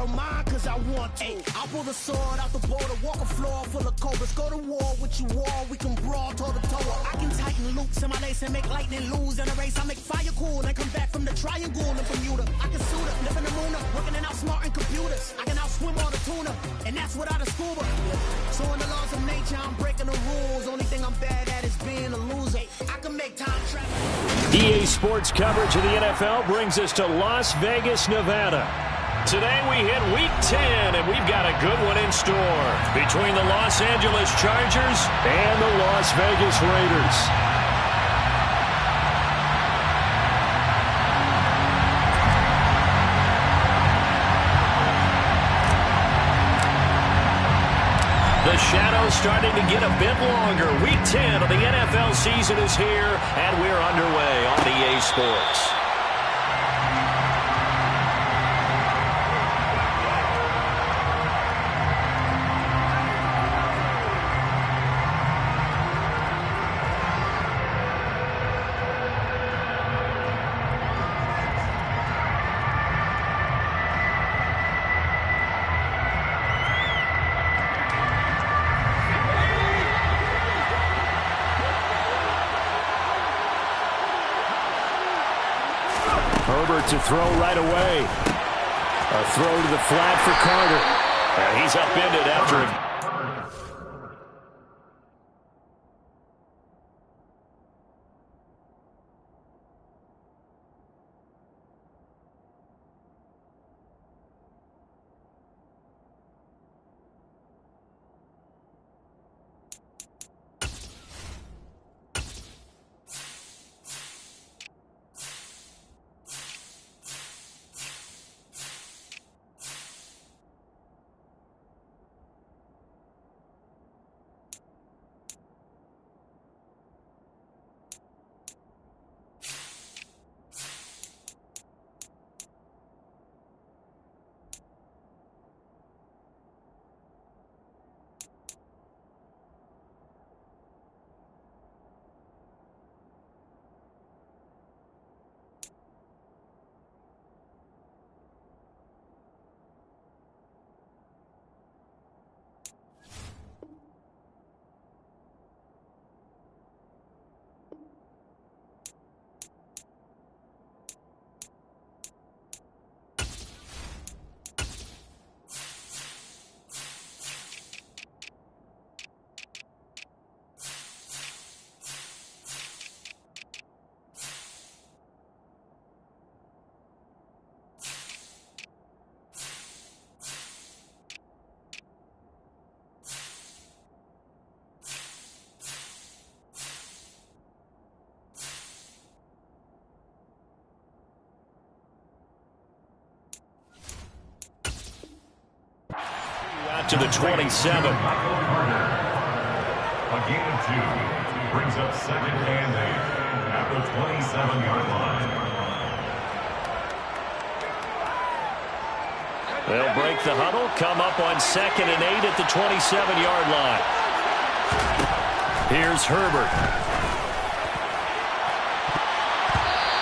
world mine cause I want to. I'll pull the sword out the border, walk a floor full of cobras. Go to war with you all, we can brawl toe to toe. I can tighten loops in my lace and make lightning lose in a race. I make fire cool and come back from the triangle in Bermuda. I can suit up, live in the moon up, working and outsmarting computers. I can outswim all the tuna, and that's without a scuba. So in the laws of nature, I'm breaking the rules. Only thing I'm bad at is being a loser. I can make time travel. EA Sports coverage of the NFL brings us to Las Vegas, Nevada. Today we hit Week 10, and we've got a good one in store between the Los Angeles Chargers and the Las Vegas Raiders. The shadow's starting to get a bit longer. Week 10 of the NFL season is here, and we're underway on EA Sports. Herbert to throw right away. A throw to the flat for Carter. And he's upended after him. To the 27. A gain of 2 brings up second and 8 at the 27-yard line. They'll break the huddle, come up on second and 8 at the 27-yard line. Here's Herbert.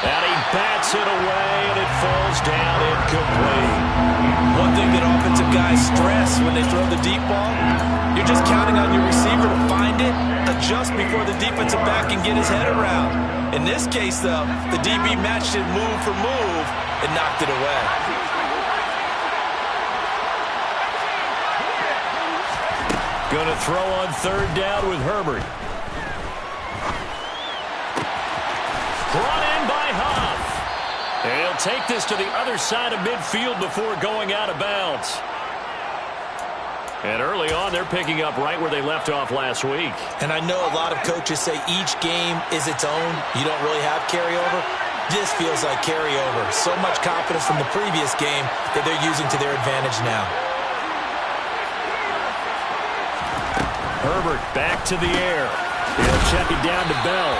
And he bats it away, and it falls down incomplete. One thing that offensive guys stress when they throw the deep ball, you're just counting on your receiver to find it, adjust before the defensive back can get his head around. In this case, though, the DB matched it move for move and knocked it away. Going to throw on third down with Herbert. Brought in by Huff. And he'll take this to the other side of midfield before going out of bounds. And early on, they're picking up right where they left off last week. And I know a lot of coaches say each game is its own. You don't really have carryover. This feels like carryover. So much confidence from the previous game that they're using to their advantage now. Herbert back to the air. He'll check it down to Bell.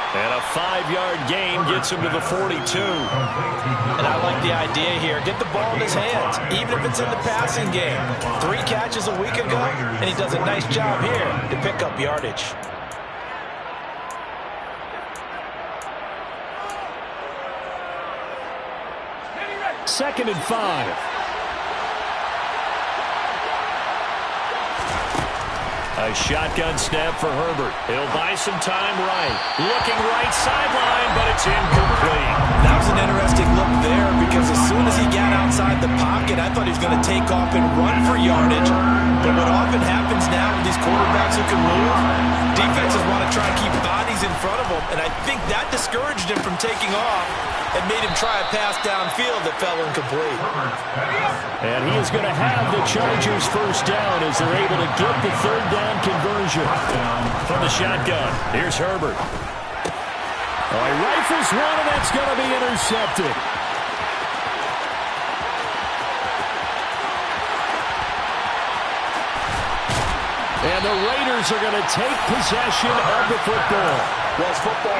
And a 5-yard gain gets him to the 42. And I like the idea here. Get the ball in his hands, even if it's in the passing game. 3 catches a week ago, and he does a nice job here to pick up yardage. Second and 5. A shotgun snap for Herbert. He'll buy some time right. Looking right sideline, but it's incomplete. That was an interesting look there because as soon as he got outside the pocket, I thought he was going to take off and run for yardage. But what often happens now with these quarterbacks who can move, defenses want to try and keep bodies in front of them, and I think that discouraged him from taking off and made him try a pass downfield that fell incomplete. And he is going to have the Chargers first down as they're able to get the third down conversion from the shotgun. Here's Herbert. Oh, he rifles one, and that's going to be intercepted. And the Raiders are going to take possession of the football. Well, it's football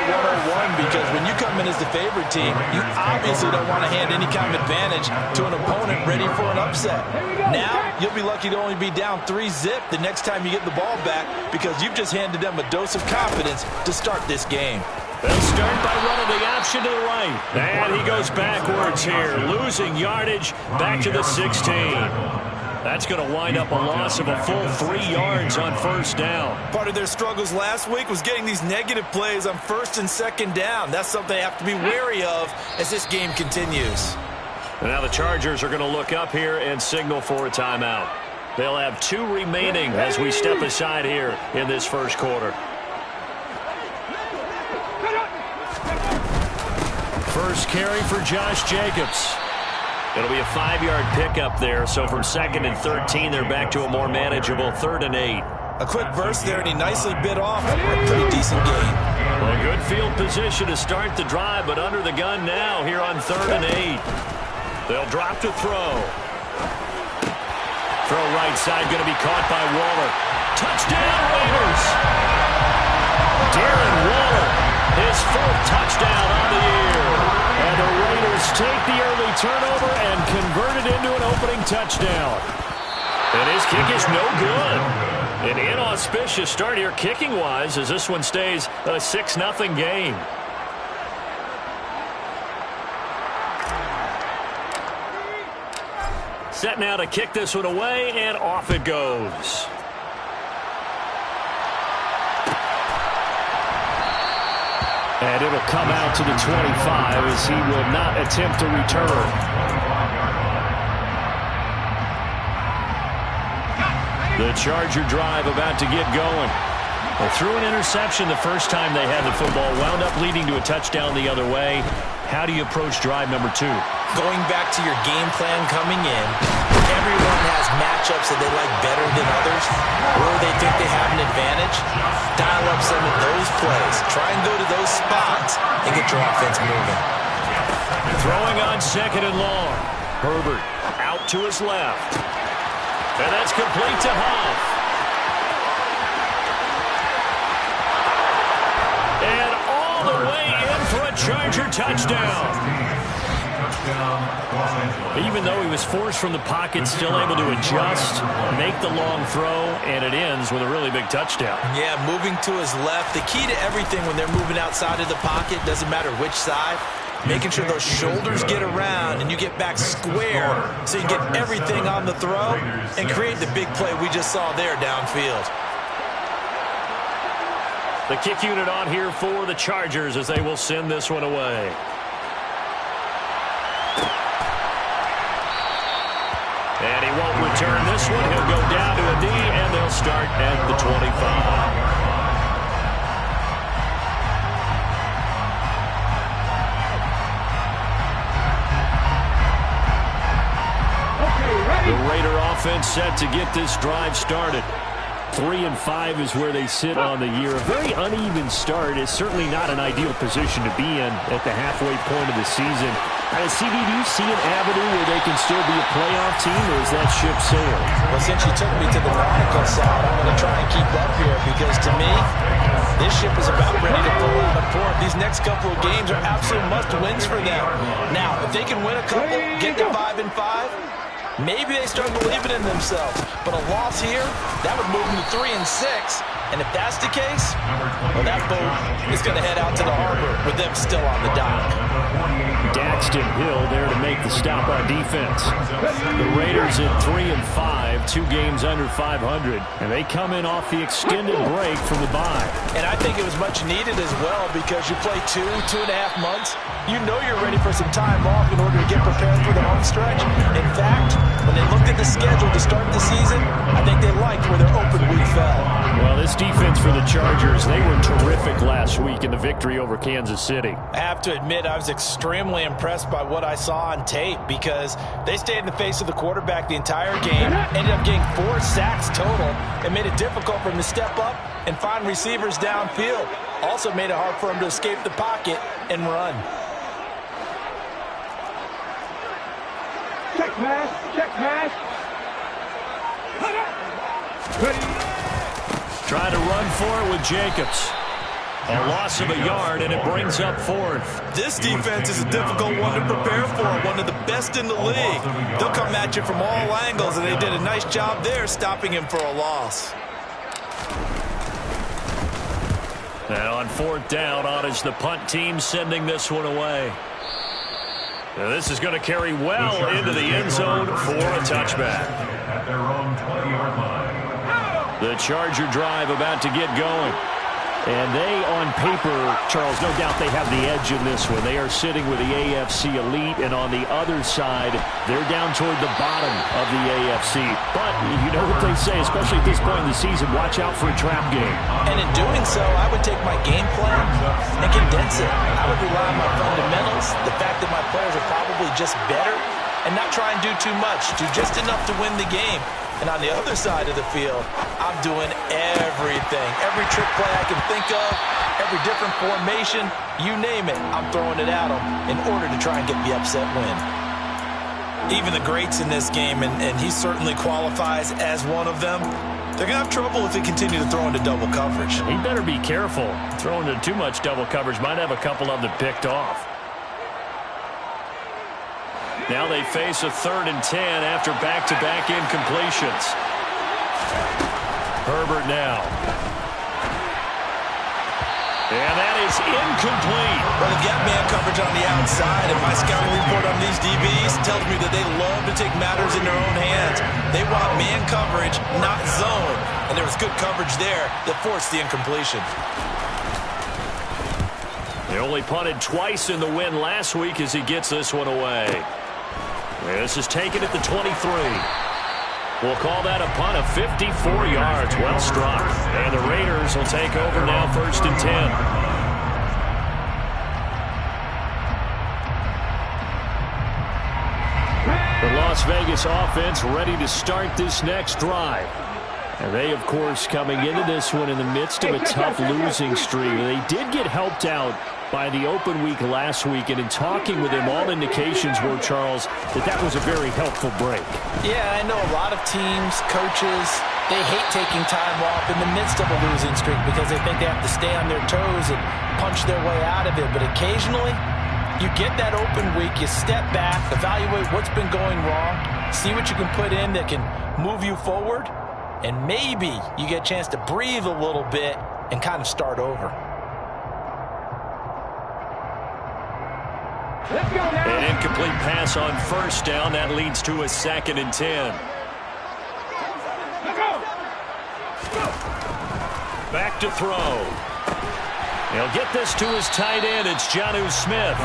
101 because when you come in as the favorite team, you obviously don't want to hand any kind of advantage to an opponent ready for an upset. Now, you'll be lucky to only be down 3-zip the next time you get the ball back because you've just handed them a dose of confidence to start this game. They'll start by running the option to the right. And he goes backwards here, losing yardage back to the 16. That's going to wind up a loss of a full 3 yards on first down. Part of their struggles last week was getting these negative plays on first and second down. That's something they have to be wary of as this game continues. And now the Chargers are going to look up here and signal for a timeout. They'll have 2 remaining as we step aside here in this first quarter. First carry for Josh Jacobs. It'll be a 5-yard pickup there, so from 2nd and 13, they're back to a more manageable 3rd and 8. A quick burst there, and he nicely bit off a pretty decent gain. Well, a good field position to start the drive, but under the gun now here on 3rd and 8. They'll drop to throw. Throw right side, going to be caught by Waller. Touchdown, Raiders! Darren Waller, his 4th touchdown on the year. And the Raiders take the early turnover and convert it into an opening touchdown. And his kick is no good. An inauspicious start here kicking-wise as this one stays a 6-0 game. Set now to kick this one away, and off it goes. And it'll come out to the 25 as he will not attempt to return. The Charger drive about to get going. They threw an interception the first time they had the football, wound up leading to a touchdown the other way. How do you approach drive number 2? Going back to your game plan coming in, everyone has matchups that they like better than others, where they think they have an advantage. Dial up some of those plays. Try and go to those spots and get your offense moving. Throwing on 2nd and long. Herbert out to his left. And that's complete to Huff. And all the way in for a Charger touchdown. Even though he was forced from the pocket, still able to adjust, make the long throw, and it ends with a really big touchdown. Yeah, moving to his left. The key to everything when they're moving outside of the pocket, doesn't matter which side, making sure those shoulders get around and you get back square so you get everything on the throw and create the big play we just saw there downfield. The kick unit on here for the Chargers as they will send this one away. And he won't return this one. He'll go down to a knee, and they'll start at the 25. The Raider offense set to get this drive started. 3-5 is where they sit on the year. A very uneven start is certainly not an ideal position to be in at the halfway point of the season. CD, do you see an avenue where they can still be a playoff team, or is that ship sailed? Well, since you took me to the nautical side, I'm going to try and keep up here because, to me, this ship is about ready to pull out a port. These next couple of games are absolute must-wins for them. Now, if they can win a couple, get to 5-5, maybe they start believing in themselves. But a loss here, that would move them to 3-6. And if that's the case, well, that boat is going to head out to the harbor with them still on the dock. Daxton Hill there to make the stop on defense. The Raiders at 3-5, 2 games under 500, and they come in off the extended break from the bye. And I think it was much needed as well because you play 2.5 months. You know you're ready for some time off in order to get prepared for the home stretch. In fact, when they looked at the schedule to start the season, I think they liked where their open week fell. Well, this defense for the Chargers, they were terrific last week in the victory over Kansas City. I have to admit, I was extremely impressed by what I saw on tape because they stayed in the face of the quarterback the entire game, ended up getting 4 sacks total, and made it difficult for him to step up and find receivers downfield. Also made it hard for him to escape the pocket and run. Check pass, check pass. Trying to run for it with Jacobs. A loss of a yard, and it brings up 4th. This defense is a difficult one to prepare for, one of the best in the league. They'll come at you from all angles, and they did a nice job there stopping him for a loss. And on 4th down, on is the punt team sending this one away. Now this is going to carry well into the end zone for a touchback. At their own 20-yard line. The Charger drive about to get going. And they, on paper, Charles, no doubt they have the edge in this one. They are sitting with the AFC elite, and on the other side, they're down toward the bottom of the AFC. But you know what they say, especially at this point in the season, watch out for a trap game. And in doing so, I would take my game plan and condense it. I would rely on my fundamentals, the fact that my players are probably just better, and not try and do too much, do just enough to win the game. And on the other side of the field, I'm doing everything. Every trick play I can think of, every different formation, you name it, I'm throwing it at them in order to try and get the upset win. Even the greats in this game, and he certainly qualifies as one of them, they're going to have trouble if they continue to throw into double coverage. He better be careful. Throwing into too much double coverage might have a couple of them picked off. Now they face a 3rd and 10 after back-to-back incompletions. Herbert now. And that is incomplete. Well, they've got man coverage on the outside, and my scouting report on these DBs tells me that they love to take matters in their own hands. They want man coverage, not zone. And there was good coverage there that forced the incompletion. They only punted twice in the win last week as he gets this one away. This is taken at the 23. We'll call that a punt of 54 yards. Well struck. And the Raiders will take over now 1st and 10. The Las Vegas offense ready to start this next drive. And they, of course, coming into this one in the midst of a tough losing streak. They did get helped out by the open week last week, and in talking with him, all indications were, Charles, that was a very helpful break. Yeah, I know a lot of teams, coaches, they hate taking time off in the midst of a losing streak because they think they have to stay on their toes and punch their way out of it. But occasionally, you get that open week, you step back, evaluate what's been going wrong, see what you can put in that can move you forward, and maybe you get a chance to breathe a little bit and kind of start over. An incomplete pass on 1st down. That leads to a 2nd and 10. Back to throw. He'll get this to his tight end. It's Jonnu Smith.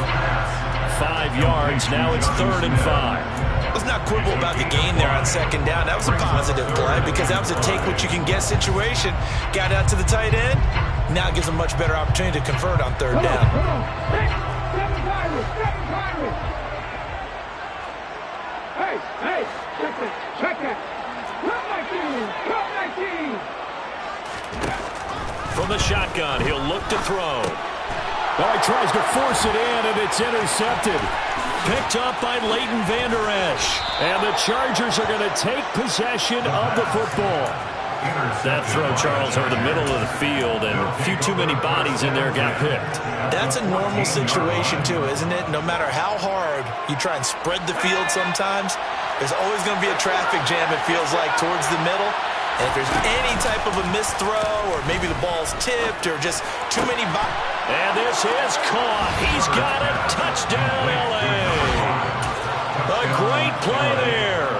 5 yards. Now it's 3rd and 5. Let's not quibble about the gain there on 2nd down. That was a positive play because that was a take-what-you-can-get situation. Got out to the tight end. Now it gives him a much better opportunity to convert on 3rd down. Hey, check that. Come my team. From the shotgun, he'll look to throw. Oh, he tries to force it in, and it's intercepted. Picked up by Leighton Vander Esch. And the Chargers are going to take possession of the football. That throw, Charles, over the middle of the field, and a few too many bodies in there got picked. That's a normal situation, too, isn't it? No matter how hard you try and spread the field sometimes, there's always going to be a traffic jam, it feels like, towards the middle. And if there's any type of a missed throw or maybe the ball's tipped or just too many... And this is caught. He's got it. Touchdown, L.A. A great play there.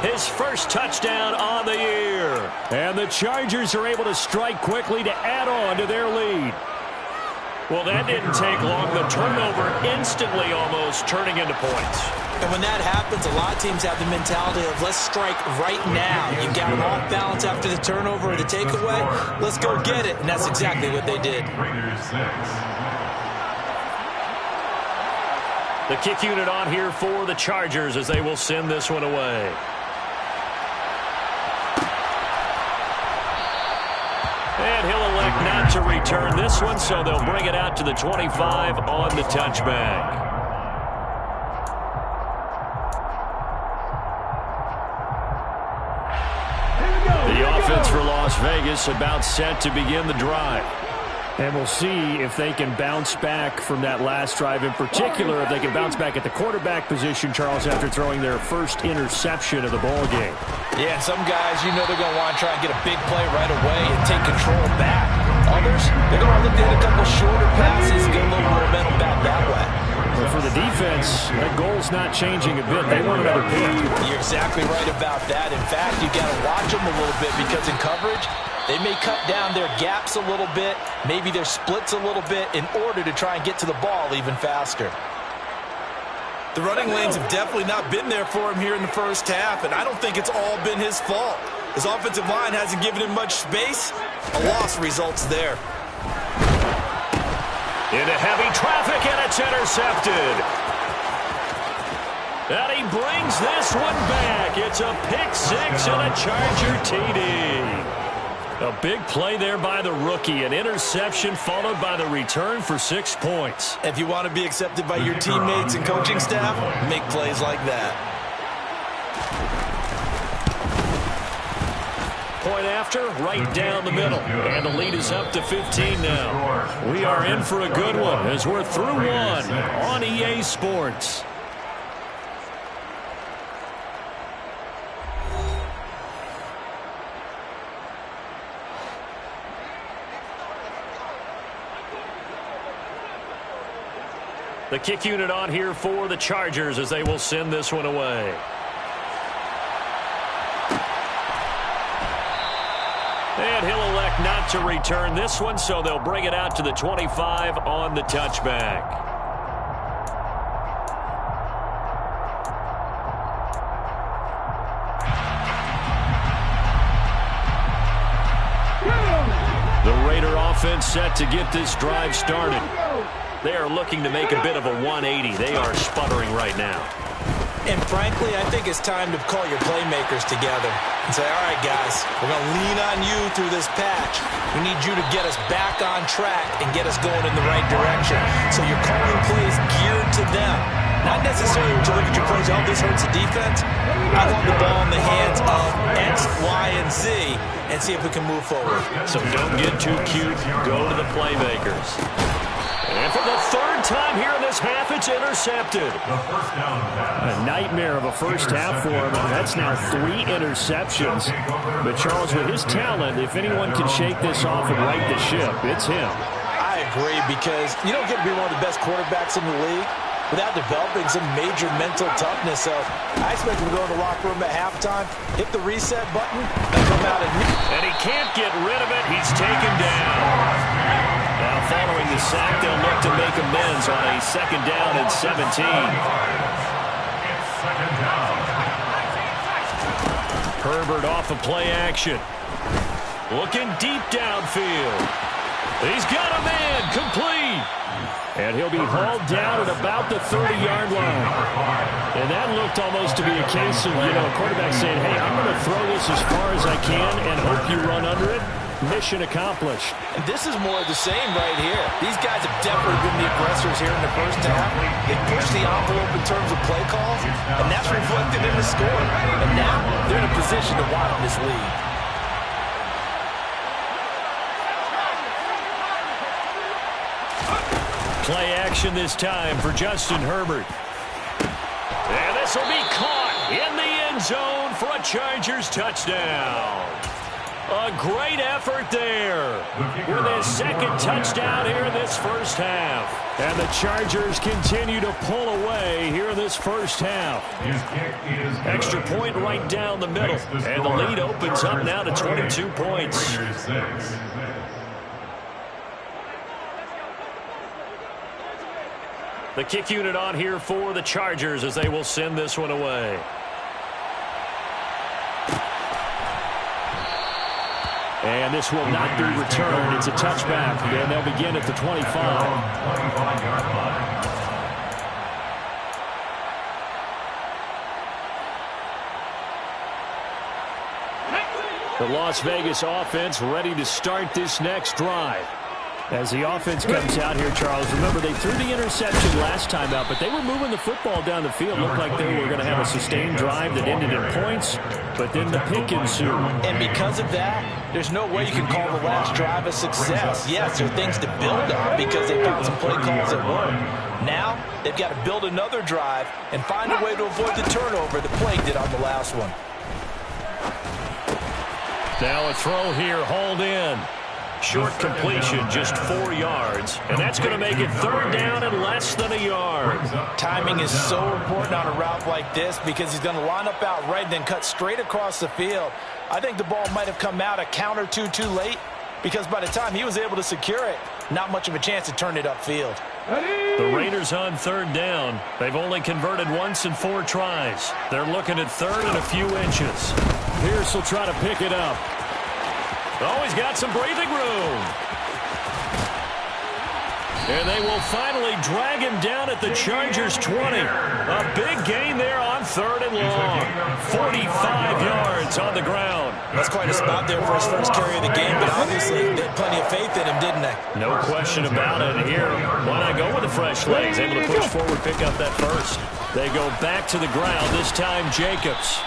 His first touchdown on the year. And the Chargers are able to strike quickly to add on to their lead. Well, that didn't take long. The turnover instantly almost turning into points. And when that happens, a lot of teams have the mentality of let's strike right now. You've got them off balance after the turnover or the takeaway. Let's go get it. And that's exactly what they did. The kick unit on here for the Chargers as they will send this one away. And he'll elect not to return this one, so they'll bring it out to the 25 on the touchback. The offense for Las Vegas about set to begin the drive. And we'll see if they can bounce back from that last drive in particular, if they can bounce back at the quarterback position, Charles, after throwing their first interception of the ball game. Yeah, and some guys, you know they're going to want to try and get a big play right away and take control back. Others, they're going to look to hit a couple shorter passes and get a little momentum back that way. Well, for the defense, that goal's not changing a bit. They want another pick. You're exactly right about that. In fact, you got to watch them a little bit because in coverage, they may cut down their gaps a little bit, maybe their splits a little bit in order to try and get to the ball even faster. The running lanes have definitely not been there for him here in the first half, and I don't think it's all been his fault. His offensive line hasn't given him much space. A loss results there. Into heavy traffic, and it's intercepted. And he brings this one back. It's a pick six and a Charger TD. A big play there by the rookie. An interception followed by the return for 6 points. If you want to be accepted by your teammates and coaching staff, make plays like that. Point after, right down the middle. And the lead is up to 15 now. We are in for a good one as we're through one on EA Sports. The kick unit on here for the Chargers as they will send this one away. And he'll elect not to return this one, so they'll bring it out to the 25 on the touchback. The Raider offense set to get this drive started. They are looking to make a bit of a 180. They are sputtering right now. And frankly, I think it's time to call your playmakers together and say, all right, guys, we're going to lean on you through this patch. We need you to get us back on track and get us going in the right direction. So you're calling plays geared to them. Not necessarily to look at your plays, oh, this hurts the defense. I want the ball in the hands of X, Y, and Z and see if we can move forward. So don't get too cute. Go to the playmakers. And for the third time here in this half, it's intercepted. A nightmare of a first half for him. That's now 3 interceptions. But Charles, with his talent, if anyone can shake this off and right the ship, it's him. I agree, because you don't get to be one of the best quarterbacks in the league without developing some major mental toughness. So I expect him to go in the locker room at halftime, hit the reset button, and come out and he can't get rid of it. He's taken down. Now following the sack, they'll look to make amends on a 2nd down and 17. Herbert off of play action. Looking deep downfield. He's got a man, complete. And he'll be hauled down at about the 30-yard line. And that looked almost to be a case of, a quarterback saying, hey, I'm going to throw this as far as I can and hope you run under it. Mission accomplished. And this is more of the same right here. These guys have definitely been the aggressors here in the first half. They pushed the envelope in terms of play calls, and that's reflected in the score. And now they're in a position to widen this lead. Play action this time for Justin Herbert. And this will be caught in the end zone for a Chargers touchdown. A great effort there with his second touchdown here in this first half. And the Chargers continue to pull away here in this first half. Extra point right down the middle. And the lead opens up now to 22 points. The kick unit on here for the Chargers as they will send this one away. And this will not be returned. It's a touchback, and they'll begin at the 25. The Las Vegas offense ready to start this next drive. As the offense comes out here, Charles, remember they threw the interception last time out, but they were moving the football down the field. Looked like they were going to have a sustained drive that ended in points, but then the pick ensued. And because of that, there's no way you can call the last drive a success. Yes, there are things to build on because they found some play calls that work. Now, they've got to build another drive and find a way to avoid the turnover the play did on the last one. Now a throw here, hauled in. Short completion, just 4 yards. And that's going to make it third down and less than a yard. Timing is so important on a route like this because he's going to line up out right and then cut straight across the field. I think the ball might have come out a count or two too late because by the time he was able to secure it, not much of a chance to turn it upfield. The Raiders on third down. They've only converted once in 4 tries. They're looking at third and a few inches. Pierce will try to pick it up. Oh, he's got some breathing room. And they will finally drag him down at the Chargers 20. A big gain there on third and long. 45 yards on the ground. That's quite a spot there for his first carry of the game, but obviously they had plenty of faith in him, didn't they? No question about it. Here, why not go with the fresh legs? Able to push forward, pick up that first. They go back to the ground, this time Jacobs.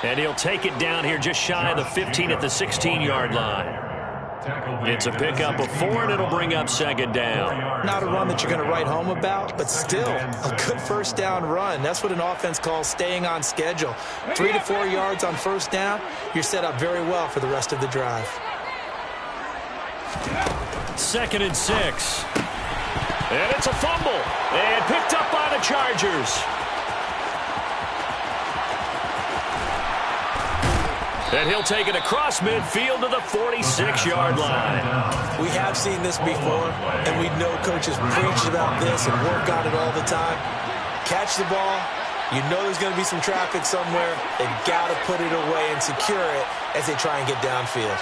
And he'll take it down here just shy of the 15 at the 16-yard line. It's a pickup of 4, and it'll bring up second down. Not a run that you're going to write home about, but still a good first down run. That's what an offense calls staying on schedule. 3 to 4 yards on first down, you're set up very well for the rest of the drive. 2nd and 6. And it's a fumble. And picked up by the Chargers. And he'll take it across midfield to the 46-yard line. We have seen this before, and we know coaches preach about this and work on it all the time. Catch the ball. You know there's going to be some traffic somewhere. They've got to put it away and secure it as they try and get downfield.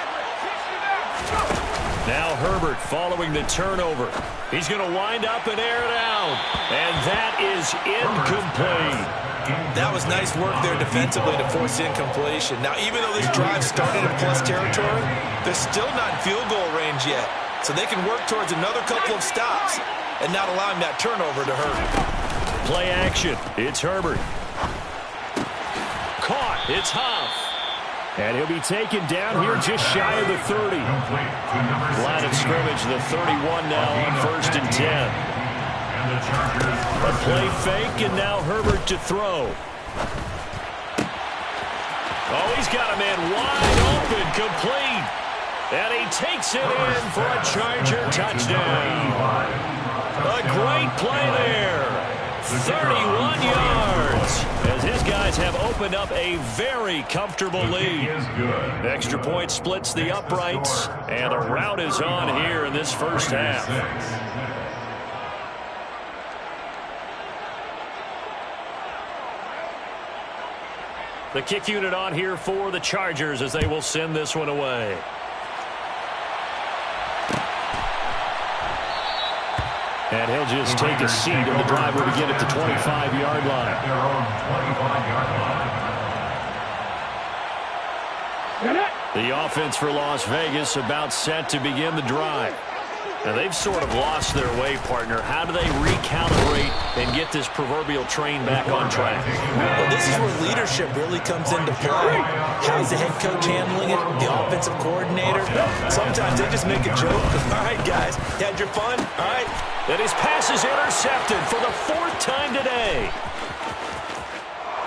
Now Herbert following the turnover. He's going to wind up and air it out. And that is incomplete. That was nice work there defensively to force incompletion. Now, even though this drive started in plus territory, they're still not in field goal range yet. So they can work towards another couple of stops and not allowing that turnover to hurt. Play action. It's Herbert. Caught. It's Huff. And he'll be taken down here just shy of the 30. Line of scrimmage, the 31 now on 1st and 10. A play fake, and now Herbert to throw. Oh, he's got a man wide open, complete. And he takes it in for a Charger touchdown. A great play there. 31 yards. As his guys have opened up a very comfortable lead. Extra point splits the uprights, and the route is on here in this first half. The kick unit on here for the Chargers as they will send this one away. And he'll just take a seat, and the drive will begin at the 25-yard line. The offense for Las Vegas about set to begin the drive. Now, they've sort of lost their way, partner. How do they recalibrate and get this proverbial train back on track? Well, this is where leadership really comes into play. How's the head coach handling it? The offensive coordinator? Sometimes they just make a joke. All right, guys, you had your fun? All right. And his pass is intercepted for the 4th time today.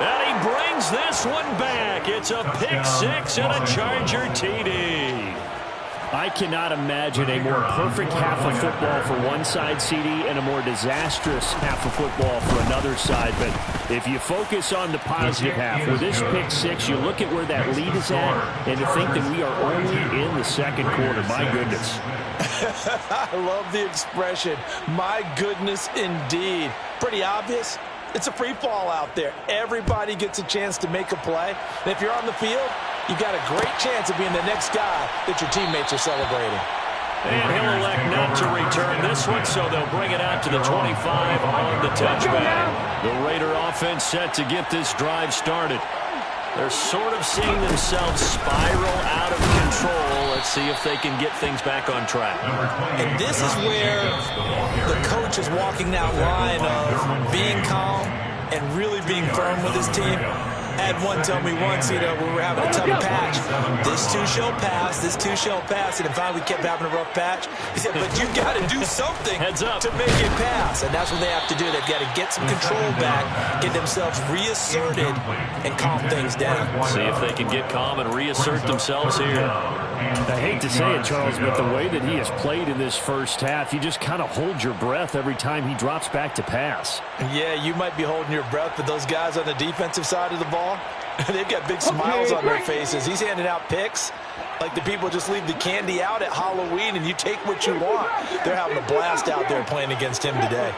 And he brings this one back. It's a pick six and a Charger TD. I cannot imagine a more perfect half of football for one side, CD, and a more disastrous half of football for another side. But if you focus on the positive half, with this pick six, you look at where that lead is at, and to think that we are only in the second quarter. My goodness. I love the expression. My goodness, indeed. Pretty obvious. It's a free fall out there. Everybody gets a chance to make a play. And if you're on the field, you've got a great chance of being the next guy that your teammates are celebrating. And he'll elect not to return this one, so they'll bring it out to the 25 on the touchback. The Raider offense set to get this drive started. They're sort of seeing themselves spiral out of control. Let's see if they can get things back on track. And this is where the coach is walking that line of being calm and really being firm with his team. I had one tell me once, we were having a tough patch. This too shall pass, this too shall pass. And finally we kept having a rough patch. He said, but you got to do something to make it pass. And that's what they have to do. They've got to get some control back, get themselves reasserted, and calm things down. See if they can get calm and reassert themselves here. I hate to say it, Charles, but the way that he has played in this first half, you just kind of hold your breath every time he drops back to pass. Yeah, you might be holding your breath, but those guys on the defensive side of the ball, they've got big smiles on their faces. He's handing out picks like the people just leave the candy out at Halloween and you take what you want. They're having a blast out there playing against him today.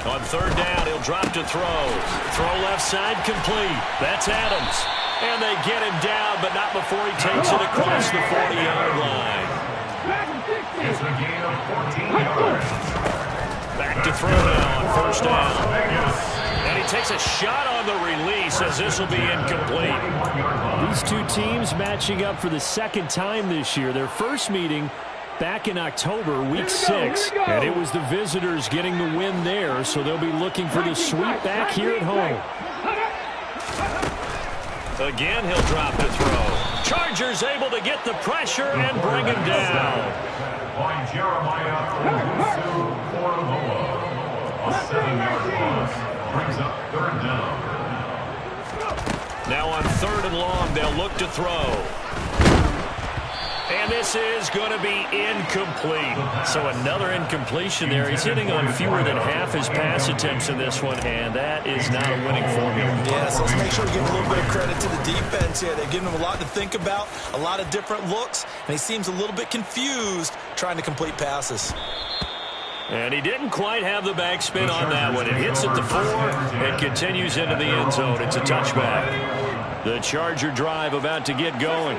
On third down, he'll drop to throw. Throw left side complete. That's Adams. And they get him down, but not before he takes it across the 40-yard line. It's a gain of 14 yards. Back to throw now on first down. And he takes a shot on the release as this will be incomplete. These two teams matching up for the second time this year. Their first meeting back in October, week 6, and it was the visitors getting the win there, so they'll be looking for the sweep back here at home. Again, he'll drop to throw. Chargers able to get the pressure and bring him down. By Jeremiah Owusu-Koramoah. A 7-yard loss brings up third down. Now on third and long, they'll look to throw. And this is going to be incomplete. So another incompletion there. He's hitting on fewer than half his pass attempts in this one, and that is not a winning formula. Yeah, so let's make sure we give a little bit of credit to the defense here. They've given him a lot to think about, a lot of different looks, and he seems a little bit confused trying to complete passes. And he didn't quite have the backspin on that one. It hits at the 4 and continues into the end zone. It's a touchback. The Charger drive about to get going.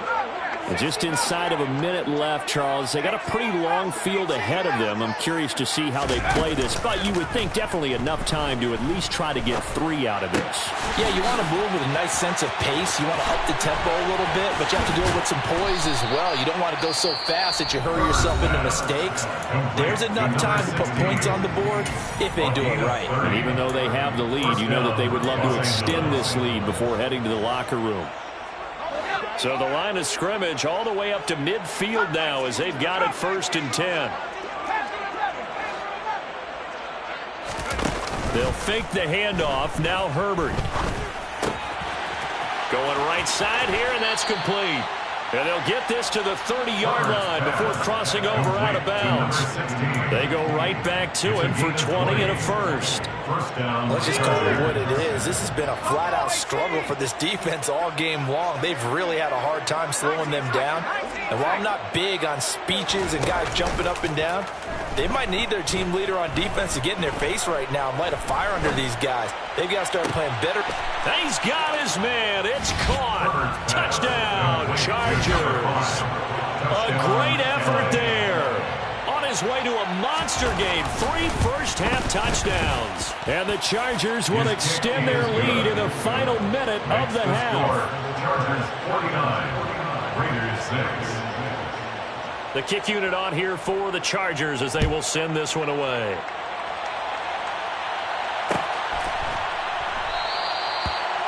Just inside of a minute left, Charles. They got a pretty long field ahead of them. I'm curious to see how they play this, but you would think definitely enough time to at least try to get 3 out of this. Yeah, you want to move with a nice sense of pace. You want to up the tempo a little bit, but you have to do it with some poise as well. You don't want to go so fast that you hurry yourself into mistakes. There's enough time to put points on the board if they do it right. And even though they have the lead, you know that they would love to extend this lead before heading to the locker room. So the line of scrimmage all the way up to midfield now as they've got it 1st and 10. They'll fake the handoff. Now Herbert. Going right side here, and that's complete. And they'll get this to the 30-yard line before crossing over out of bounds. They go right back to him for 20 and a first. Let's just call it what it is. This has been a flat-out struggle for this defense all game long. They've really had a hard time slowing them down. And while I'm not big on speeches and guys jumping up and down, they might need their team leader on defense to get in their face right now and light a fire under these guys. They've got to start playing better. He's got his man. It's caught. Touchdown, Chargers. A great effort there. On his way to a monster game. 3 first-half touchdowns. And the Chargers will extend their lead in the final minute of the half. Chargers 49, Raiders 6. The kick unit on here for the Chargers as they will send this one away.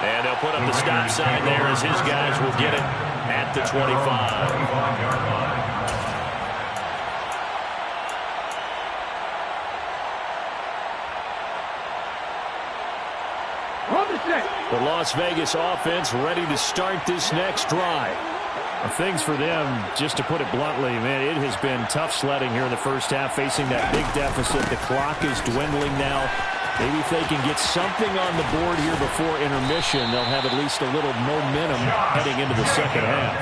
And they'll put up the stop sign there as his guys will get it at the 25. The Las Vegas offense ready to start this next drive. Things for them, just to put it bluntly, man, it has been tough sledding here in the first half, facing that big deficit. The clock is dwindling now. Maybe if they can get something on the board here before intermission, they'll have at least a little momentum heading into the second half.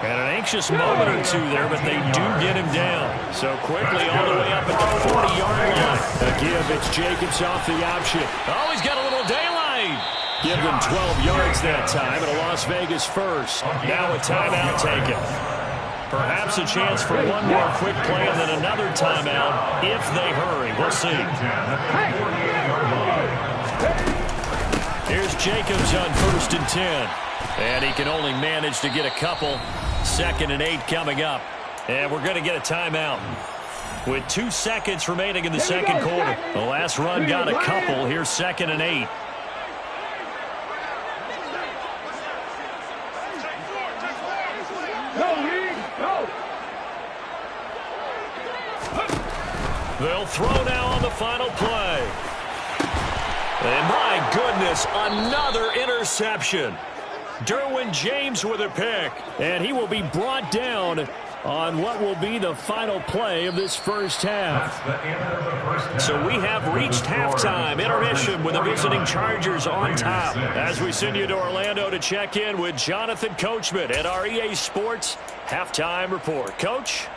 And an anxious moment or two there, but they do get him down. So quickly all the way up at the 40-yard line. A give, it's Jacobs off the option. Oh, he's got a little daylight. Give them 12 yards that time, and a Las Vegas first. Now a timeout taken. Perhaps a chance for one more quick play and then another timeout if they hurry. We'll see. Here's Jacobs on 1st and 10. And he can only manage to get a couple. 2nd and 8 coming up. And we're going to get a timeout. With 2 seconds remaining in the second quarter. The last run got a couple. Here's 2nd and 8. They'll throw now on the final play. And my goodness, another interception. Derwin James with a pick. And he will be brought down on what will be the final play of this first half. So we have reached halftime. Intermission with the visiting Chargers on top. As we send you to Orlando to check in with Jonathan Coachman at our EA Sports Halftime Report. Coach?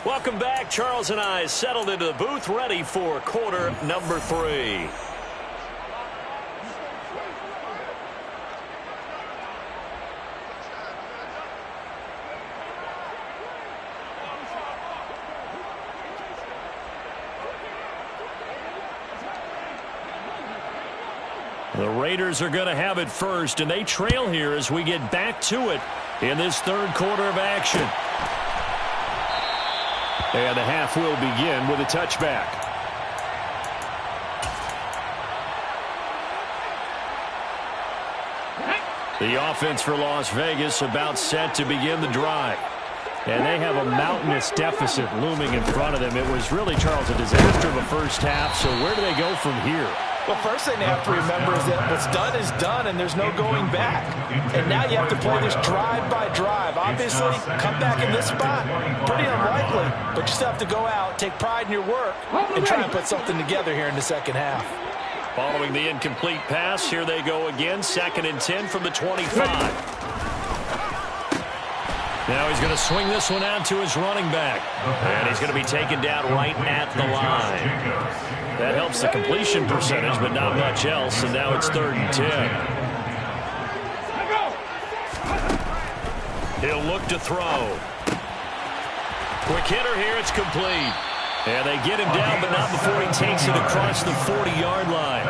Welcome back. Charles and I settled into the booth, ready for quarter number 3. The Raiders are going to have it first, and they trail here as we get back to it in this third quarter of action. And the half will begin with a touchback. The offense for Las Vegas about set to begin the drive. And they have a mountainous deficit looming in front of them. It was really, Charles, a disaster of a first half. So where do they go from here? Well, first thing they have to remember is that what's done is done, and there's no going back. And now you have to play this drive by drive. Obviously, come back in this spot, pretty unlikely, but you still have to go out, take pride in your work, and try and put something together here in the second half. Following the incomplete pass, here they go again, 2nd and 10 from the 25. Now he's going to swing this one out to his running back. And he's going to be taken down right at the line. That helps the completion percentage, but not much else. And now it's 3rd and 10. He'll look to throw. Quick hitter here. It's complete. And they get him down, but not before he takes it across the 40-yard line.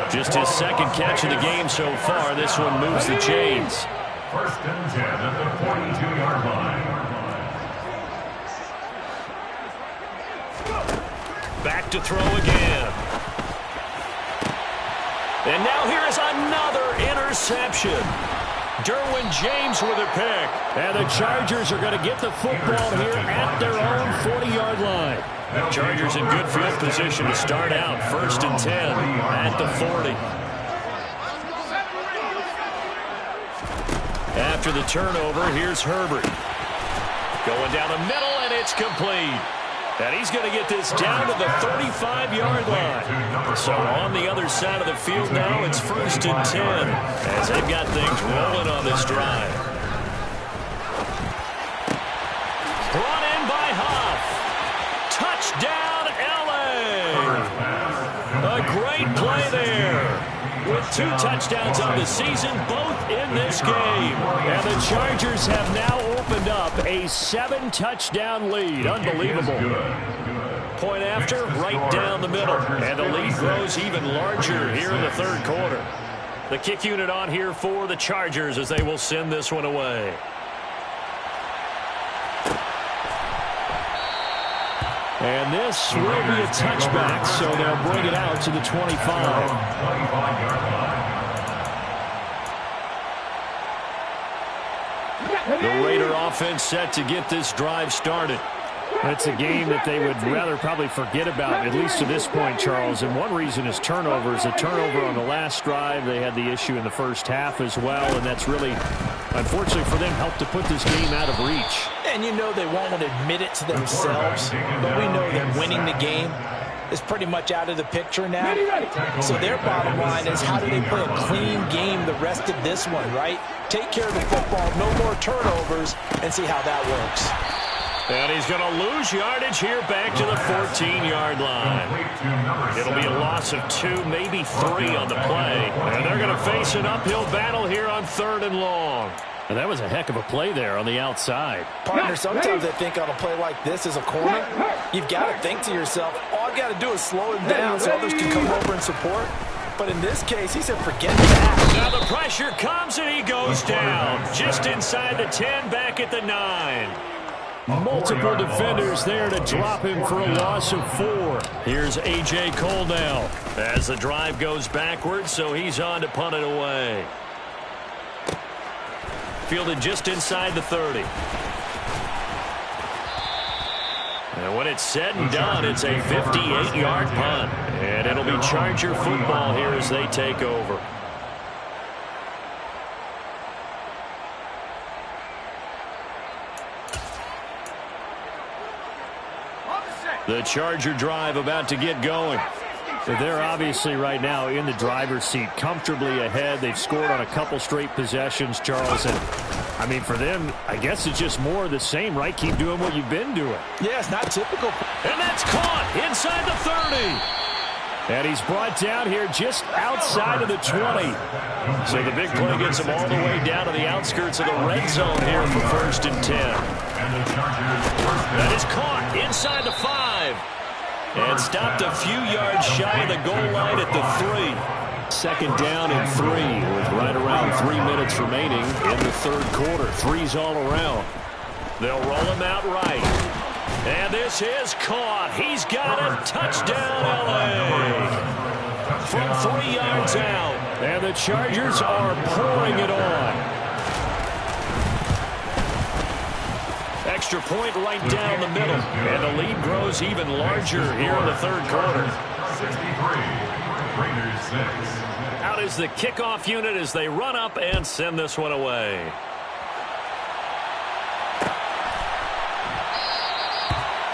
Just his 2nd catch of the game so far. This one moves the chains. 1st and 10 at the 42-yard line. Back to throw again. And now here is another interception. Derwin James with a pick. And the Chargers are going to get the football here at their own 40-yard line. Chargers in good field position to start out. 1st and 10 at the 40. After the turnover, here's Herbert. Going down the middle, and it's complete. And he's going to get this down to the 35-yard line. So on the other side of the field now, it's 1st and 10 as they've got things rolling on this drive. Brought in by Huff. Touchdown, L.A. A great play there. With 2 touchdowns on the season, both in this game. And the Chargers have now opened up a 7-touchdown lead. Unbelievable. Point after, right down the middle. And the lead grows even larger here in the third quarter. The kick unit on here for the Chargers as they will send this one away. And this will be a touchback, so they'll bring it out to the 25. The Raider offense set to get this drive started. It's a game that they would rather probably forget about, at least to this point, Charles. And one reason is turnovers. A turnover on the last drive. They had the issue in the first half as well, and that's really, unfortunately for them, helped to put this game out of reach. And you know they won't want to admit it to themselves, but we know that winning the game is pretty much out of the picture now. So their bottom line is, how do they play a clean game the rest of this one, right? Take care of the football, no more turnovers, and see how that works. And he's going to lose yardage here back to the 14-yard line. It'll be a loss of 2, maybe 3 on the play. And they're going to face an uphill battle here on 3rd and long. And that was a heck of a play there on the outside. Partner, sometimes I think on a play like this as a corner, you've got to think to yourself, all I've got to do is slow him down so others can come over and support. But in this case, he said, forget that. Now the pressure comes and he goes down. Just inside the 10, back at the 9. Multiple defenders there to drop him for a loss of 4. Here's A.J. Cole now as the drive goes backwards, so he's on to punt it away. Fielded just inside the 30. And when it's said and done, it's a 58-yard punt. And it'll be Charger football here as they take over. The Charger drive about to get going. They're obviously right now in the driver's seat, comfortably ahead. They've scored on a couple straight possessions, Charles. And, I mean, for them, I guess it's just more of the same, right? Keep doing what you've been doing. Yeah, it's not typical. And that's caught inside the 30. And he's brought down here just outside of the 20. So the big play gets him all the way down to the outskirts of the red zone here for 1st and 10. That is caught inside the 5. And stopped a few yards shy of the goal line at the 3. 2nd down and 3 with right around 3 minutes remaining in the 3rd quarter. 3's all around. They'll roll him out right. And this is caught. He's got a touchdown, L.A. From 3 yards out. And the Chargers are pouring it on. Extra point right down the middle. And the lead grows even larger here in the 3rd quarter. 63, Raiders 6. Out is the kickoff unit as they run up and send this one away.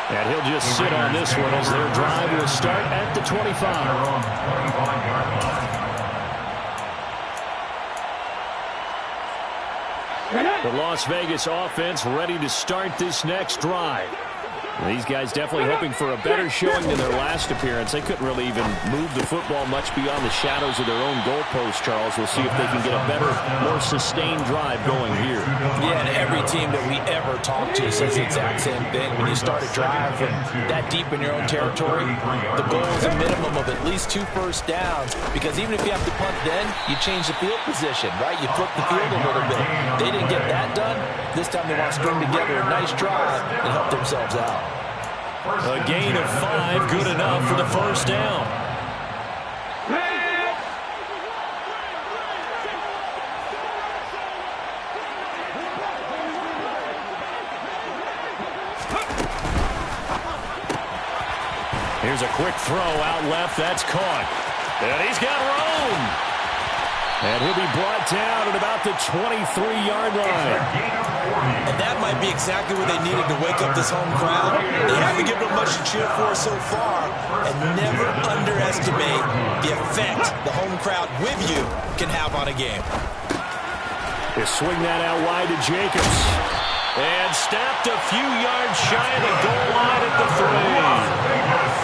And he'll just sit on this one as their drive will start at the 25. The Las Vegas offense ready to start this next drive. These guys definitely hoping for a better showing than their last appearance. They couldn't really even move the football much beyond the shadows of their own goalpost, Charles. We'll see if they can get a better, more sustained drive going here. Yeah, and every team that we ever talk to says the exact same thing. When you start a drive from that deep in your own territory, the goal is a minimum of at least 2 first downs, because even if you have to punt then, you change the field position, right? You flip the field a little bit. They didn't get that done. This time they want to string together a nice drive and help themselves out. A gain of 5, good enough for the 1st down. Here's a quick throw out left. That's caught. And he's got room. And he'll be brought down at about the 23-yard line. And that might be exactly what they needed to wake up this home crowd. They haven't given them much to cheer for so far. And never underestimate the effect the home crowd with you can have on a game. They swing that out wide to Jacobs. And stopped a few yards shy of the goal line at the 3.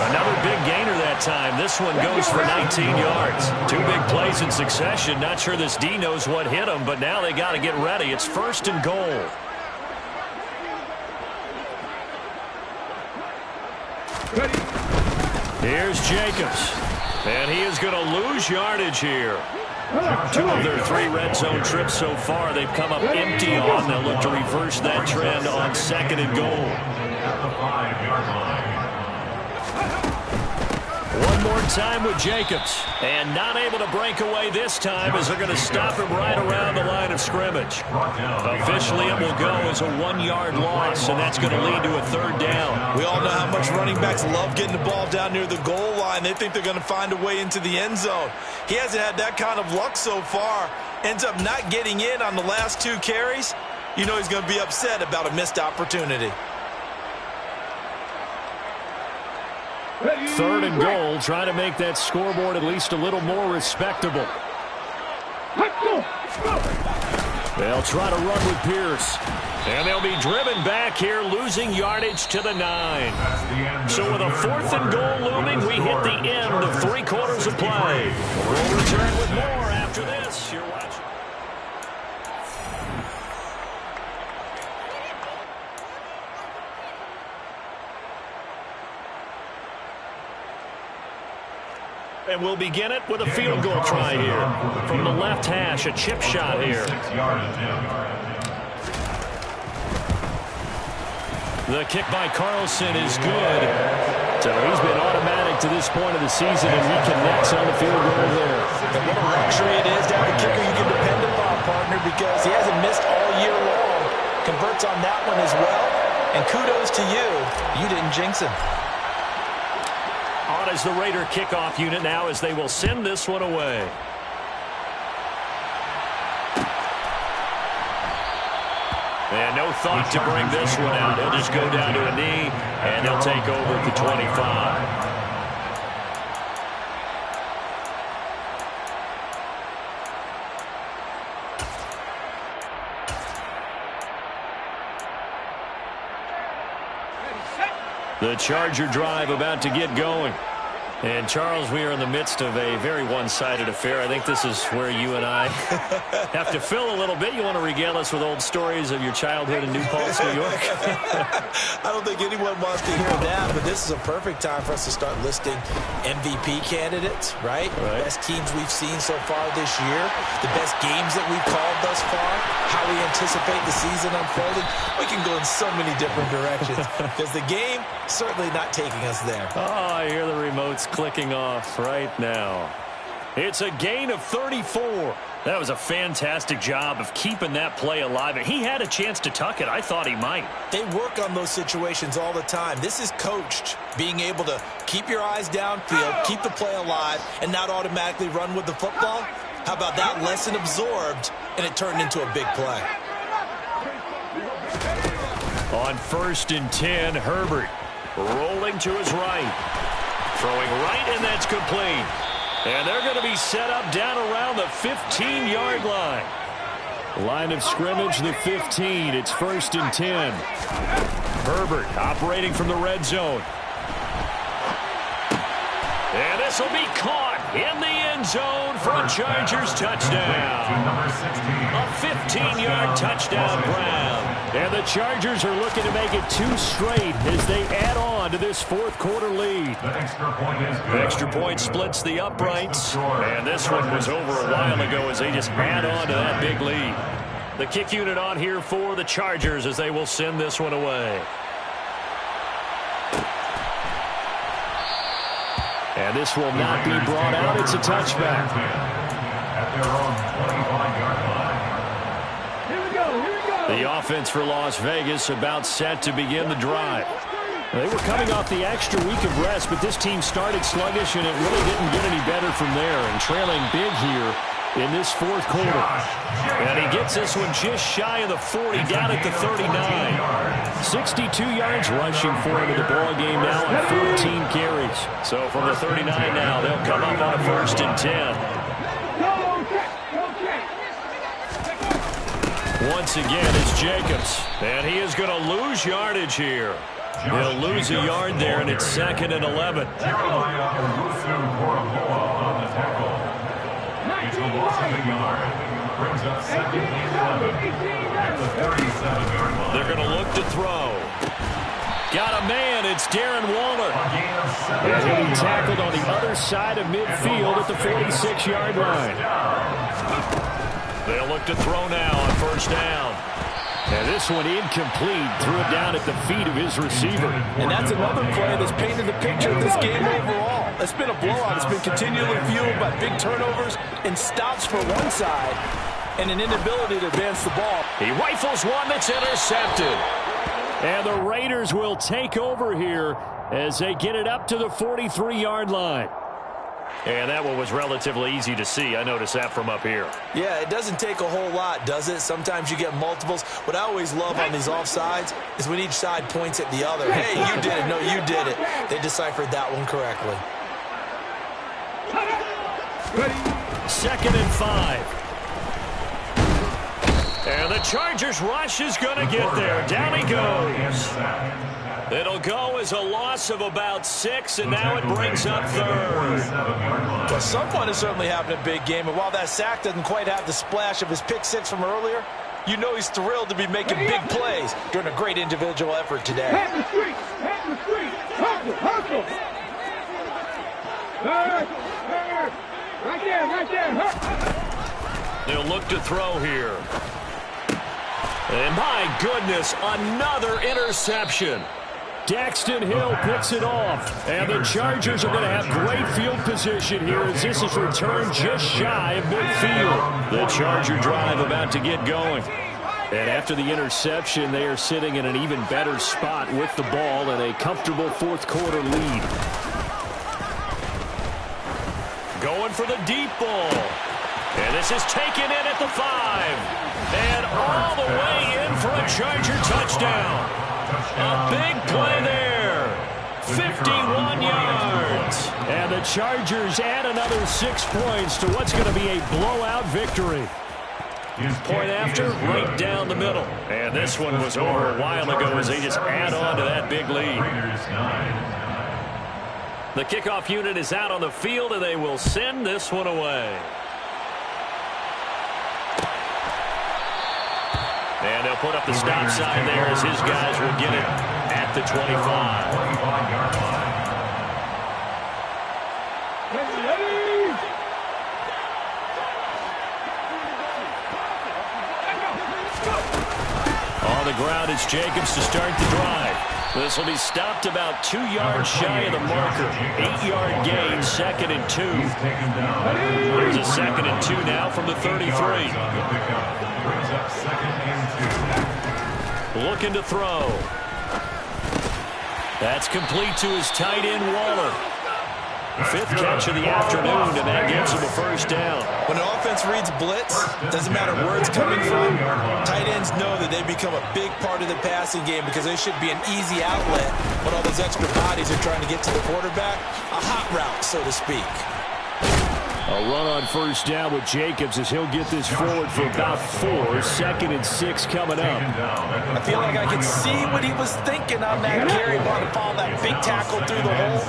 Another big gainer that time. This one goes for 19 yards. 2 big plays in succession. Not sure this D knows what hit him, but now they got to get ready. It's 1st and goal. Here's Jacobs. And he is going to lose yardage here. 2 of their 3 red zone trips so far they've come up empty on. They'll look to reverse that trend on 2nd and goal. At the 5-yard line. One more time with Jacobs. And not able to break away this time as they're going to stop him right around the line of scrimmage. Officially, it will go as a 1-yard loss, and that's going to lead to a 3rd down. We all know how much running backs love getting the ball down near the goal line. They think they're going to find a way into the end zone. He hasn't had that kind of luck so far. Ends up not getting in on the last 2 carries. You know he's going to be upset about a missed opportunity. 3rd and goal, trying to make that scoreboard at least a little more respectable. They'll try to run with Pierce. And they'll be driven back here, losing yardage to the 9. So with a 4th and goal looming, we hit the end of 3 quarters of play. We'll return with more after this. You're watching. And we'll begin it with a field goal try here. From the left hash, a chip shot here. The kick by Carlson is good. So he's been automatic to this point of the season, and he connects on the field goal there. And what a luxury it is to have a kicker you can depend upon, partner, because he hasn't missed all year long. Converts on that one as well. And kudos to you. You didn't jinx him. On is the Raider kickoff unit now as they will send this one away. And no thought to bring this one out. He'll just go down to a knee, and he'll take over at the 25. The Charger drive about to get going. And, Charles, we are in the midst of a very one-sided affair. I think this is where you and I have to fill a little bit. You want to regale us with old stories of your childhood in New Paltz, New York? I don't think anyone wants to hear that, but this is a perfect time for us to start listing MVP candidates, right? The best teams we've seen so far this year, the best games that we've called thus far, how we anticipate the season unfolding. We can go in so many different directions because the game certainly not taking us there. Oh, I hear the remotes clicking off right now. It's a gain of 34. That was a fantastic job of keeping that play alive. He had a chance to tuck it. I thought he might. They work on those situations all the time. This is coached, being able to keep your eyes downfield, keep the play alive, and not automatically run with the football. How about that lesson absorbed, and it turned into a big play. On 1st and 10, Herbert rolling to his right. Throwing right, and that's complete. And they're going to be set up down around the 15-yard line. Line of scrimmage, the 15. It's 1st and 10. Herbert operating from the red zone. And this will be caught in the end zone for a Chargers touchdown. A 15-yard touchdown grab. And the Chargers are looking to make it 2 straight as they add on to this 4th quarter lead. The extra point splits the uprights. And this one was over a while ago as they just add on to that big lead. The kick unit on here for the Chargers as they will send this one away. And this will not be brought out. It's a touchback. At their own 25-yard line. Here we go. The offense for Las Vegas about set to begin the drive. They were coming off the extra week of rest, but this team started sluggish, and it really didn't get any better from there. And trailing big here in this 4th quarter. And he gets this one just shy of the 40, down at the 39. 62 yards rushing for him in the ball game now on 14 carries. So from the 39 now, they'll come up on a 1st and 10. Once again, it's Jacobs. And he is going to lose yardage here. He'll lose a yard there, and it's 2nd and 11. It's a loss of a yard. Brings up 2nd and 11 at the 37-yard line. They're going to look to throw. Got a man. It's Darren Waller. And he'll be tackled on the other side of midfield at the 46-yard line. They'll look to throw now on 1st down. And this one incomplete. Threw it down at the feet of his receiver. And that's another play that's painted the picture of this game overall. It's been a blowout. It's been continually fueled by big turnovers and stops for one side and an inability to advance the ball. He rifles one that's intercepted. And the Raiders will take over here as they get it up to the 43-yard line. And that one was relatively easy to see. I noticed that from up here. Yeah, it doesn't take a whole lot, does it? Sometimes you get multiples. What I always love on these offsides is when each side points at the other. Hey, you did it. No, you did it. They deciphered that one correctly. 2nd and 5. And the Chargers rush is going to get there. Down he goes. It'll go as a loss of about 6, and now it brings up 3rd. Well, someone is certainly having a big game, and while that sack doesn't quite have the splash of his pick 6 from earlier, you know he's thrilled to be making big plays during a great individual effort today. Head in the street. Head in the street. Hustle. Hustle. Right there. Right there. They'll look to throw here. And my goodness, another interception. Daxton Hill picks it off. And the Chargers are going to have great field position here as this is returned just shy of midfield. The Charger drive about to get going. And after the interception, they are sitting in an even better spot with the ball and a comfortable fourth-quarter lead. Going for the deep ball. And this is taken in at the 5. And all the way in for a Charger touchdown. A big play there. 51 yards. And the Chargers add another 6 points to what's going to be a blowout victory. Point after, right down the middle. And this one was over a while ago as they just add on to that big lead. The kickoff unit is out on the field, and they will send this one away. And they'll put up the stop sign there as his guys will get it at the 25. On the ground, it's Jacobs to start the drive. This will be stopped about 2 yards shy of the marker. 8-yard gain, 2nd and 2. There's a 2nd and 2 now from the 33. Looking to throw. That's complete to his tight end, Waller. 5th catch of the afternoon, and that gives him a first down. When an offense reads blitz, doesn't matter where it's coming from, tight ends know that they become a big part of the passing game because they should be an easy outlet when all those extra bodies are trying to get to the quarterback. A hot route, so to speak. A run on first down with Jacobs as he'll get this forward for about 4. 2nd and 6 coming up. I feel like I could see what he was thinking on that carry. Wanted to follow that big tackle through the hole.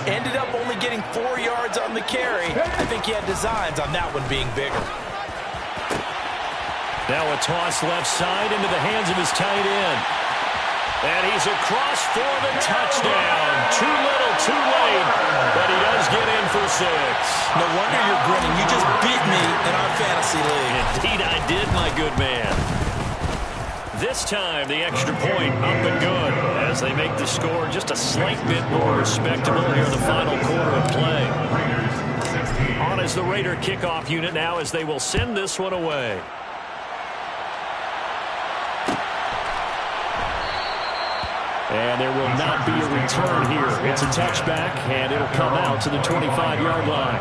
Ended up only getting 4 yards on the carry. I think he had designs on that one being bigger. Now a toss left side into the hands of his tight end. And he's across for the touchdown. Too little, too late. But he does get in for 6. No wonder you're grinning. You just beat me in our fantasy league. Indeed I did, my good man. This time, the extra point up and good as they make the score just a slight bit more respectable here in the final quarter of play. On as the Raider kickoff unit now as they will send this one away. And there will not be a return here. It's a touchback, and it'll come out to the 25-yard line.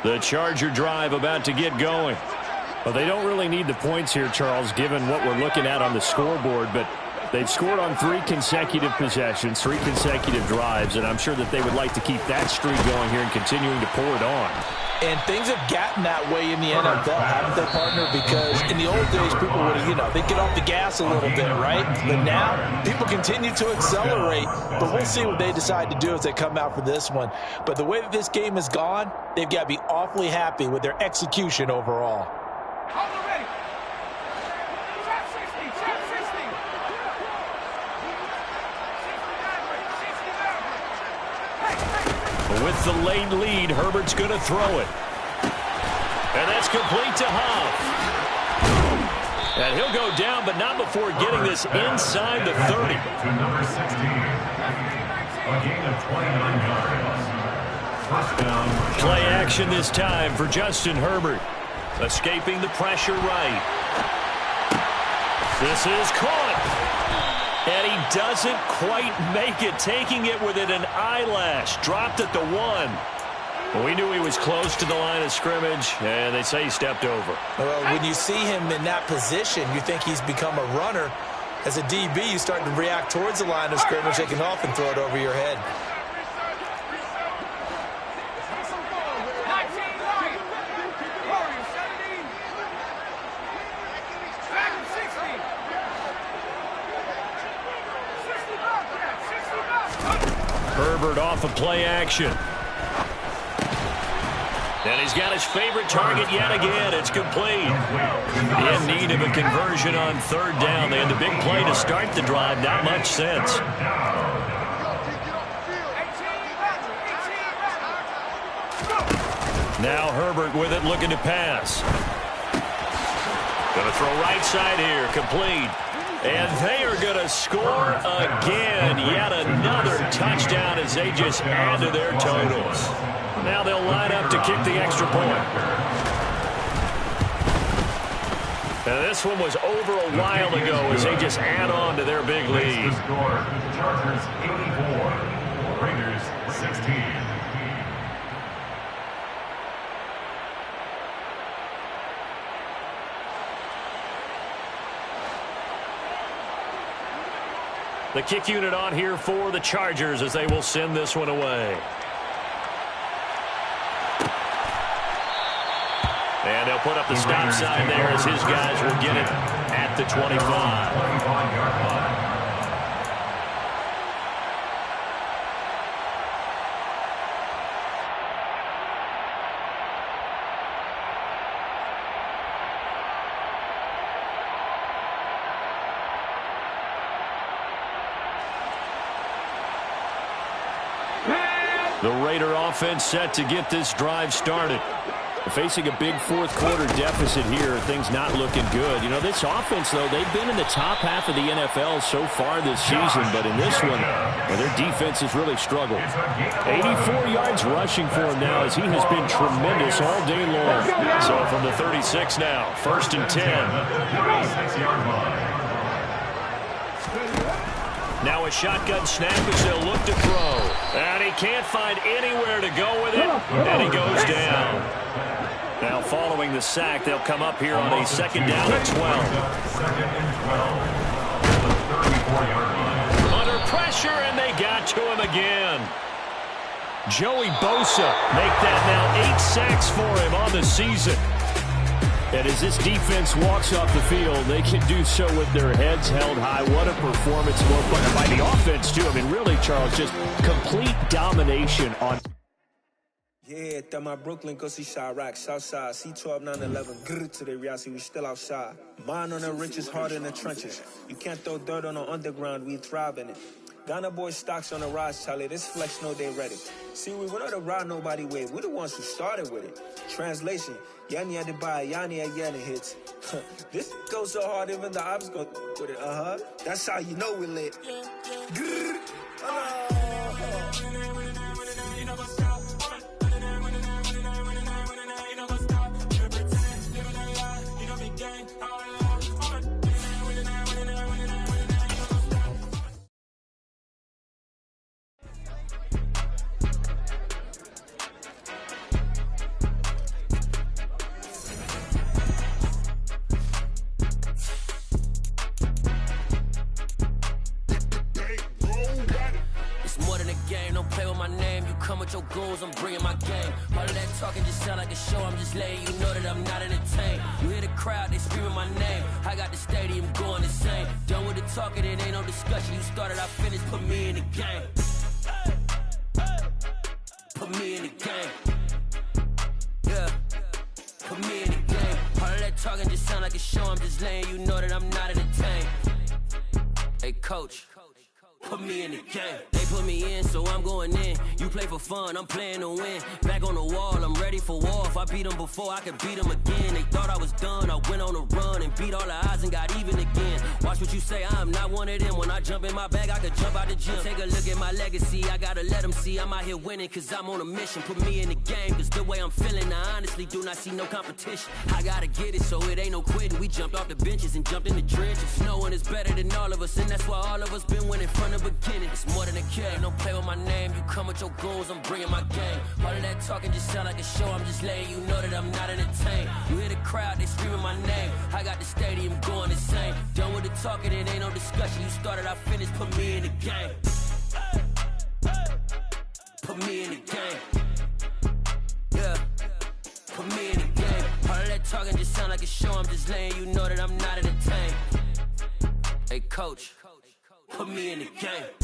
The Charger drive about to get going. Well, they don't really need the points here, Charles, given what we're looking at on the scoreboard, but they've scored on 3 consecutive possessions, 3 consecutive drives, and I'm sure that they would like to keep that streak going here and continuing to pour it on. And things have gotten that way in the NFL, haven't they, partner? Because in the old days, people would, they'd get off the gas a little bit, right? But now, people continue to accelerate. But we'll see what they decide to do as they come out for this one. But the way that this game has gone, they've got to be awfully happy with their execution overall. With the late lead, Herbert's going to throw it. And that's complete to Huff. go down, but not before getting this inside the 30. To number 16. A gain of 29 yards. First down. Play action this time for Justin Herbert. Escaping the pressure right. This is caught. And he doesn't quite make it, taking it within an eyelash. Dropped at the 1. We knew he was close to the line of scrimmage, and they say he stepped over. Well, when you see him in that position, you think he's become a runner. As a DB, you start to react towards the line of scrimmage. They can often throw it over your head. Herbert off of play action. And he's got his favorite target yet again. It's complete. In need of a conversion on third down. They had the big play to start the drive. Not much sense. Now Herbert with it, looking to pass. Going to throw right side here. Complete. And they are going to score again. Yet another touchdown as they just add to their totals. Now they'll line up to kick the extra point. And this one was over a while ago as they just add on to their big lead. The score, Chargers 84, Raiders 16. The kick unit on here for the Chargers as they will send this one away. And they'll put up the stop sign there as his guys will get it at the 25. The Raider offense set to get this drive started. Facing a big fourth-quarter deficit here, things not looking good. You know, this offense, though, they've been in the top half of the NFL so far this season, but in this one, well, their defense has really struggled. 84 yards rushing for him now as he has been tremendous all day long. So from the 36 now, 1st and 10. Now a shotgun snap as they'll look to throw. And he can't find anywhere to go with it, and he goes down. Now following the sack, they'll come up here on a 2nd down at 12. 2nd and 12. Under pressure, and they got to him again. Joey Bosa make that now 8 sacks for him on the season. And as this defense walks off the field, they can do so with their heads held high. What a performance by the offense, too. I mean, really, Charles, just complete domination on. Yeah, that my Brooklyn, go see Chirac, Southside, C12, 911, grrr to the reality, we still outside. Mine on the riches, hard in the trenches. You can't throw dirt on the underground, we thrive in it. Ghana boys stocks on the rise, Charlie, this flex know they ready. See, we went on the ride nobody way, we the ones who started with it. Translation, Yanni had to buy, Yanni had Yanni hits. This goes so hard, even the ops go with it, That's how you know we lit. Grrr, your goals, I'm bringing my game. All of that talking just sound like a show. I'm just letting you know that I'm not entertained. You hear the crowd, they screaming my name. I got the stadium going insane. Done with the talking, it ain't no discussion. You started, I finished, put me in the game. Put me in the game. Yeah, put me in the game. All of that talking just sound like a show. I'm just letting you know that I'm not entertained. Hey, coach. Put me in the game. They put me in, so I'm going in. You play for fun, I'm playing to win. Back on the wall, I'm ready for war. If I beat them before, I could beat them again. They thought I was done, I went went on a run and beat all the odds and got even again. Watch what you say, I'm not one of them. When I jump in my bag, I could jump out the gym. Take a look at my legacy, I gotta let them see I'm out here winning, cause I'm on a mission. Put me in the game, cause the way I'm feeling, I honestly do not see no competition. I gotta get it, so it ain't no quitting. We jumped off the benches and jumped in the trenches. No one is better than all of us, and that's why all of us been winning from the beginning. It's more than a game, don't play with my name. You come with your goons, I'm bringing my game. All of that talking just sound like a show, I'm just letting you know that I'm not entertained. You hear the crowd, they screaming my name. I got the stadium going insane. Done with the talking, it ain't no discussion. You started, I finished, put me in the game. Put me in the game. Yeah, put me in the game. All of that talking just sound like a show, I'm just letting you know that I'm not entertained. Hey coach, put me in the game.